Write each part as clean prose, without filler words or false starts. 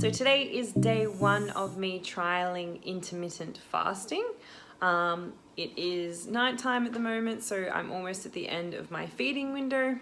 So today is day one of me trialing intermittent fasting. It is nighttime at the moment, so I'm almost at the end of my feeding window.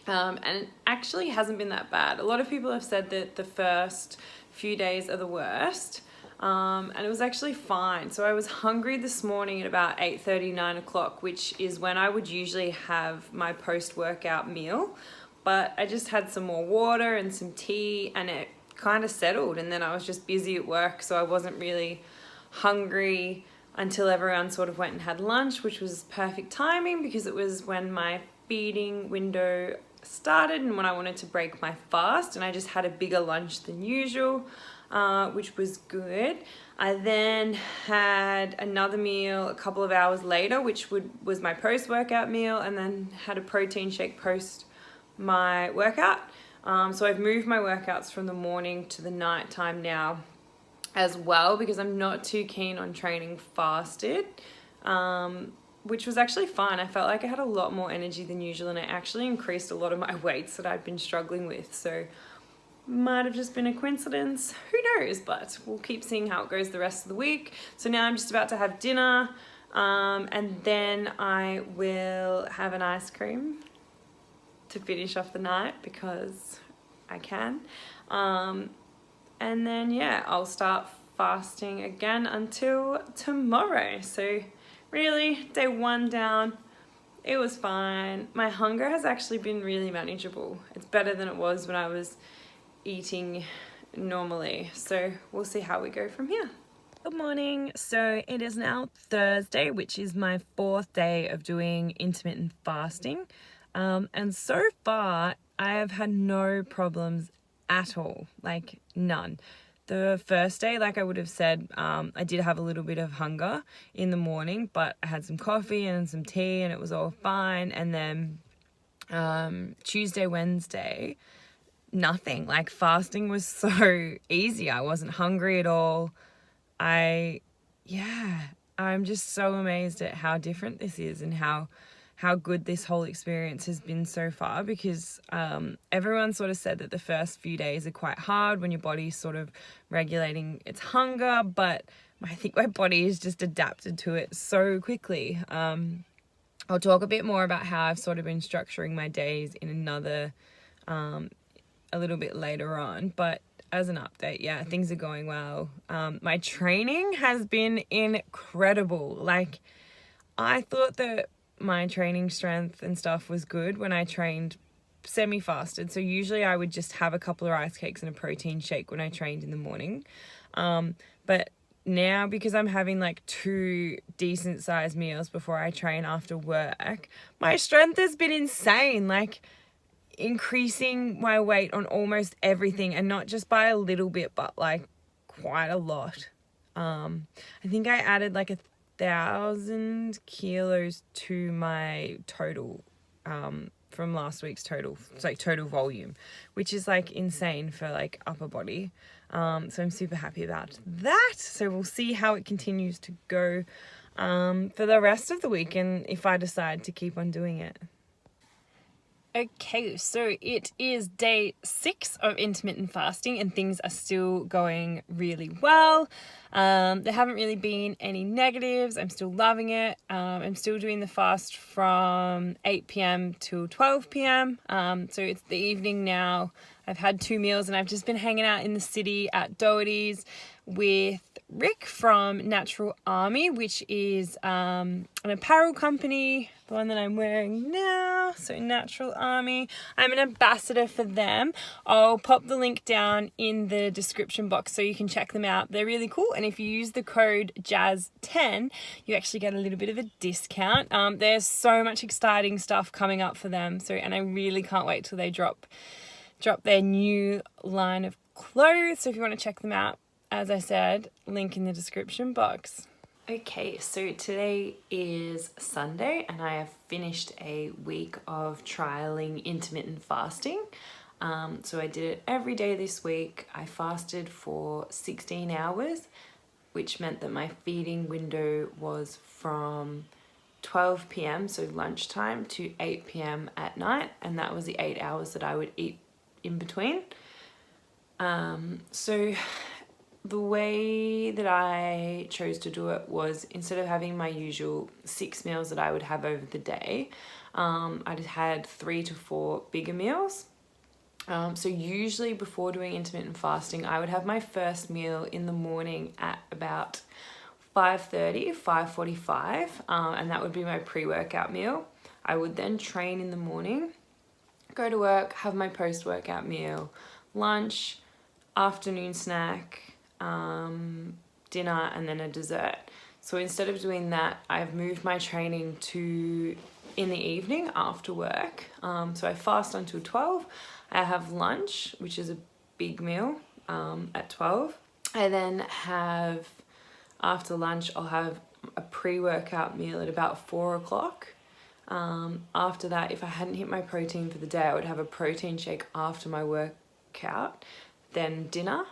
And it actually hasn't been that bad. A lot of people have said that the first few days are the worst. And it was actually fine. So I was hungry this morning at about 8:30, 9 o'clock, which is when I would usually have my post-workout meal. But I just had some more water and some tea and it kind of settled. And then I was just busy at work, so I wasn't really hungry until everyone sort of went and had lunch, which was perfect timing because it was when my feeding window started and when I wanted to break my fast, and I just had a bigger lunch than usual, which was good. I then had another meal a couple of hours later, which was my post-workout meal, and then had a protein shake post my workout. So I've moved my workouts from the morning to the night time now as well, because I'm not too keen on training fasted, which was actually fine. I felt like I had a lot more energy than usual, and I actually increased a lot of my weights that I'd been struggling with. So might have just been a coincidence, who knows, but we'll keep seeing how it goes the rest of the week. So now I'm just about to have dinner, and then I will have an ice cream to finish off the night because I can. And then yeah, I'll start fasting again until tomorrow. So really, day one down, it was fine. My hunger has actually been really manageable. It's better than it was when I was eating normally. So we'll see how we go from here. Good morning. So it is now Thursday, which is my 4th day of doing intermittent fasting. And so far, I have had no problems at all, like none. The first day, like I would have said, I did have a little bit of hunger in the morning, but I had some coffee and some tea and it was all fine. And then Tuesday, Wednesday, nothing. Like fasting was so easy. I wasn't hungry at all. I'm just so amazed at how different this is and how good this whole experience has been so far, because everyone sort of said that the first few days are quite hard when your body's sort of regulating its hunger, but I think my body has just adapted to it so quickly. I'll talk a bit more about how I've sort of been structuring my days in another, a little bit later on, but as an update, yeah, things are going well. My training has been incredible. Like, I thought that my training strength and stuff was good when I trained semi-fasted. So usually I would just have a couple of rice cakes and a protein shake when I trained in the morning. But now, because I'm having like 2 decent sized meals before I train after work, my strength has been insane. Like, increasing my weight on almost everything, and not just by a little bit, but like quite a lot. I think I added like 1,000 kilos to my total from last week's total. It's like total volume, which is like insane for like upper body. So I'm super happy about that. So we'll see how it continues to go for the rest of the week, and if I decide to keep on doing it. Okay, so it is day 6 of intermittent fasting and things are still going really well. There haven't really been any negatives. I'm still loving it. I'm still doing the fast from 8 p.m. till 12 p.m. So it's the evening now. I've had 2 meals and I've just been hanging out in the city at Doherty's with Rick from NTRL, which is an apparel company, the one that I'm wearing now. So NTRL, I'm an ambassador for them. I'll pop the link down in the description box so you can check them out. They're really cool, and if you use the code JAZZ10, you actually get a little bit of a discount. There's so much exciting stuff coming up for them, and I really can't wait till they drop their new line of clothes. So if you want to check them out, as I said, link in the description box. Okay, so today is Sunday and I have finished a week of trialing intermittent fasting. So I did it every day this week. I fasted for 16 hours, which meant that my feeding window was from 12 p.m, so lunchtime, to 8 p.m. at night, and that was the 8 hours that I would eat in between. So the way that I chose to do it was, instead of having my usual 6 meals that I would have over the day, I just had 3 to 4 bigger meals. So usually before doing intermittent fasting, I would have my first meal in the morning at about 5:30, 5:45, and that would be my pre-workout meal. I would then train in the morning, go to work, have my post-workout meal, lunch, afternoon snack, dinner, and then a dessert. So instead of doing that, I've moved my training to in the evening after work. So I fast until 12. I have lunch, which is a big meal, at 12. I then have, after lunch, I'll have a pre-workout meal at about 4 o'clock. After that, if I hadn't hit my protein for the day, I would have a protein shake after my workout, then dinner,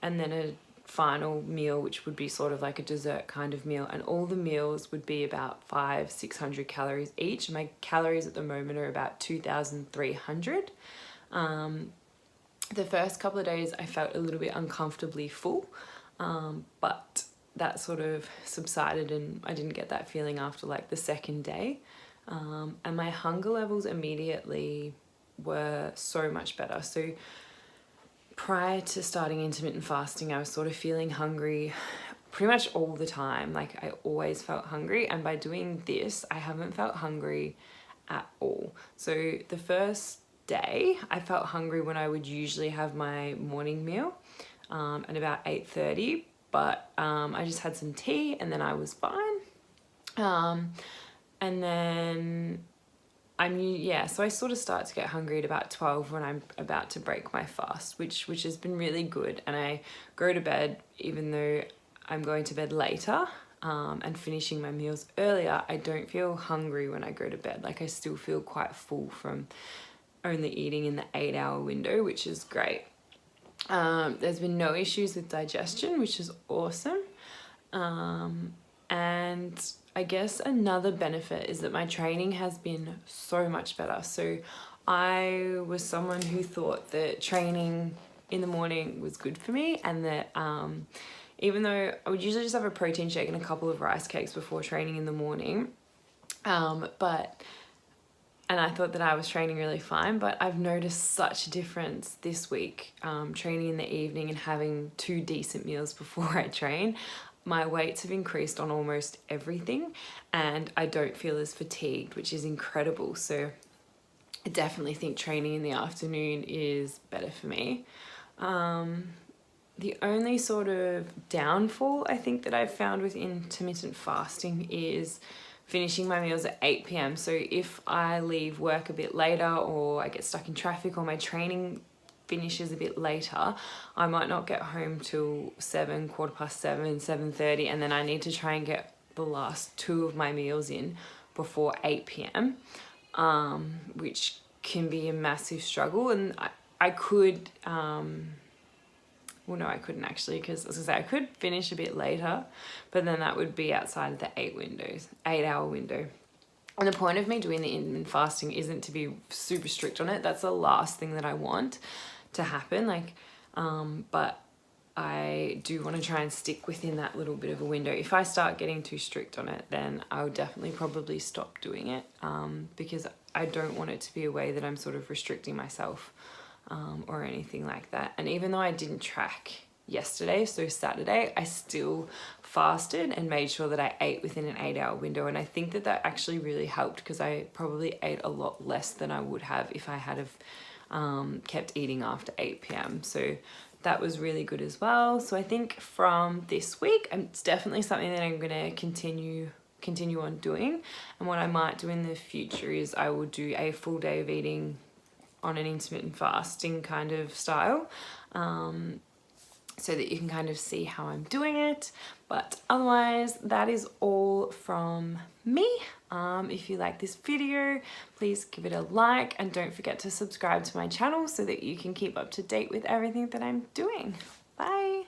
and then a final meal, which would be sort of like a dessert kind of meal. And all the meals would be about 500-600 calories each. My calories at the moment are about 2,300. The first couple of days I felt a little bit uncomfortably full, but that sort of subsided and I didn't get that feeling after like the second day. And my hunger levels immediately were so much better. So prior to starting intermittent fasting, I was sort of feeling hungry pretty much all the time. Like I always felt hungry, and by doing this, I haven't felt hungry at all. So the first day, I felt hungry when I would usually have my morning meal at about 8:30, but I just had some tea and then I was fine. And then so I sort of start to get hungry at about 12 when I'm about to break my fast, which has been really good. And I go to bed, even though I'm going to bed later and finishing my meals earlier, I don't feel hungry when I go to bed. Like I still feel quite full from only eating in the 8-hour window, which is great. There's been no issues with digestion, which is awesome. And I guess another benefit is that my training has been so much better. So I was someone who thought that training in the morning was good for me, and that even though I would usually just have a protein shake and a couple of rice cakes before training in the morning, and I thought that I was training really fine, but I've noticed such a difference this week, training in the evening and having 2 decent meals before I train. My weights have increased on almost everything, and I don't feel as fatigued, which is incredible. So I definitely think training in the afternoon is better for me. The only sort of downfall I think that I've found with intermittent fasting is finishing my meals at 8 p.m. So if I leave work a bit later, or I get stuck in traffic, or my training finishes a bit later, I might not get home till 7, 7:15, 7:30, and then I need to try and get the last 2 of my meals in before 8 p.m, which can be a massive struggle. And I could, well, no, I couldn't actually, because as I say, I could finish a bit later, but then that would be outside of the 8-hour window. And the point of me doing the intermittent fasting isn't to be super strict on it. That's the last thing that I want to happen. Like, but I do want to try and stick within that little bit of a window. If I start getting too strict on it, then I would definitely probably stop doing it, because I don't want it to be a way that I'm sort of restricting myself, or anything like that. And even though I didn't track yesterday, so Saturday, I still fasted and made sure that I ate within an 8-hour window. And I think that that actually really helped, because I probably ate a lot less than I would have if I had kept eating after 8 p.m. So that was really good as well. So I think from this week, it's definitely something that I'm going to continue on doing. And what I might do in the future is I will do a full day of eating on an intermittent fasting kind of style, so that you can kind of see how I'm doing it. But otherwise, that is all from me. If you like this video, please give it a like, and don't forget to subscribe to my channel so that you can keep up to date with everything that I'm doing. Bye.